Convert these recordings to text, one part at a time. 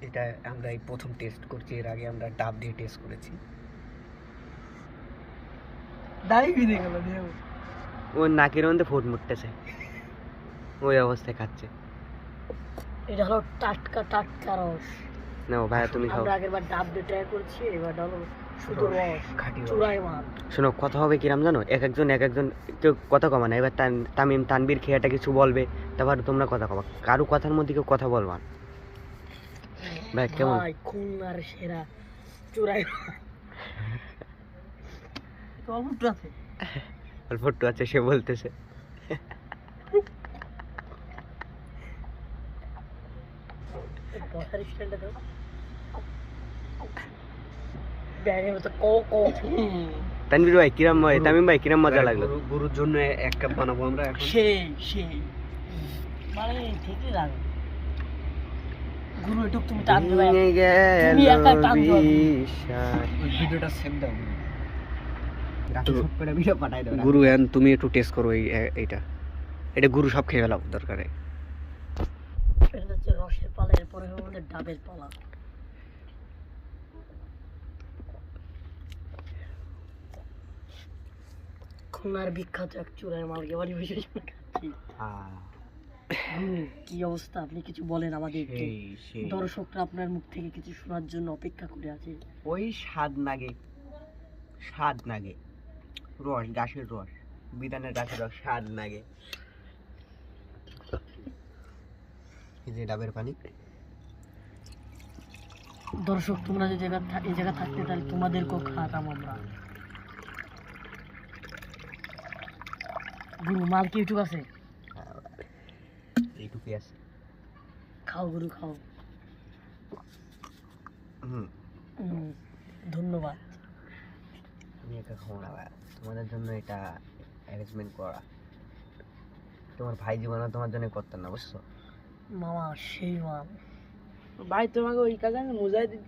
এটা আমরা এই প্রথম টেস্ট করছি, এর আগে আমরা ডাব দিয়ে টেস্ট করেছি। দাড়ি ভিজে গেল দেহ। ওর নাকের মধ্যে ফুট মুটতেছে, ওই অবস্থায় খাচ্ছে। এটা হলো টাটকা টাটকা রস। নাও ভাইয়া তুমি খাও। আমরা আগেরবার ডাব দিয়ে ট্রাই করছি, এবার হলো শুধু রস, খাঁটি রস। চুরাই মাল। শোনো, কথা হবে কিরাম জানো, এক একজন কেউ কথা কমা না। এবার তামিম তানবীর খেয়াটা কিছু বলবে, তারপর তোমরা কথা কমা, কারো কথার মধ্যে কেউ কথা বলবা না। ভাই কেমন? ভাই খুলনার সেরা চুরাই মাল। তো অল্প আছে। অল্প একটু আছে সে বলতেছে। বসার স্টাইলটা দাও। ব্যাঙের মতো কো কো। তানবীর ভাই কিরাম, তামিম ভাই কিরাম মজা লাগলো? গরুর জন্য 1 কাপ বানাবো আমরা এখন। সেই সেই মানে ঠিকই লাগে। গুরু একটু তুমি টান দিবে। তুমি একা টান দিবে। ওই ভিডিওটা সেভ দাও, রাতে সব করে ভিডিও পাঠাই দাও। গুরু তুমি একটু টেস্ট করো এটা গুরু সব খেয়ে ফেলাও দরকারে। এটা হচ্ছে রসের পালা, এরপরে হবে আমাদের ডাবের পালা। খুলনার বিখ্যাত এক চুরাই মালকে বাড়ি বসে খাচ্ছি। কি অবস্থা, আপনি কিছু বলেন আমাদেরকে। দর্শকরা আপনার মুখ থেকে কিছু শোনার জন্য অপেক্ষা করে আছে। ওই স্বাদ নাগে রস, গাছের রস, বিধানের গাছের রস, স্বাদ নাগে। এই যে ডাবের পানি। দর্শক তোমরা যে এই জায়গা থাকতে, তাহলে তোমাদেরকেও খাওয়াতাম আমরা। গুরু মাল কি ইউটিউব আছে? এইটুকুই আছে। খাও গুরু খাও। হুম, ধন্যবাদ। তুমি একা খাও না ভাই, তোমাদের জন্য এটা অ্যারেঞ্জমেন্ট করা। তোমার ভাই জীবনে তোমার জন্য করতেন না, বুঝছো মামা? সেই মাল ভাই, তোমাকে ওই কাজে মোজাই দিই।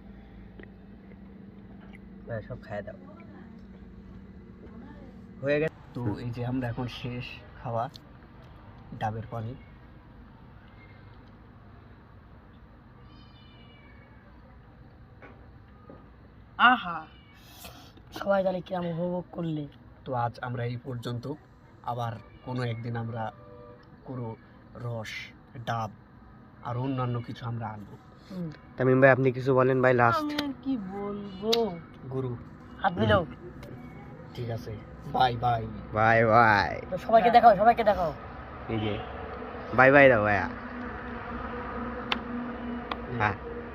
সব খাইয়ে দাও, হয়ে গেছে। তো এই যে আমরা এখন শেষ খাওয়া, ডাবের পানি। আহা, সবাই তাহলে কিরম উপভোগ করলে। তো আজ আমরা এই পর্যন্ত, আবার কোনো একদিন আমরা কোনো রস, ডাব আর অন্যান্য কিছু আমরা আনবো। তামিম ভাই আপনি কিছু বলেন ভাই লাস্ট। আমি কি বলবো গুরু হাত মিলাও। ঠিক আছে, বাই বাই। Bye bye. তো সবাইকে দেখাও, সবাইকে দেখাও। এই যে বাই বাই দাও ভাইয়া। হ্যাঁ।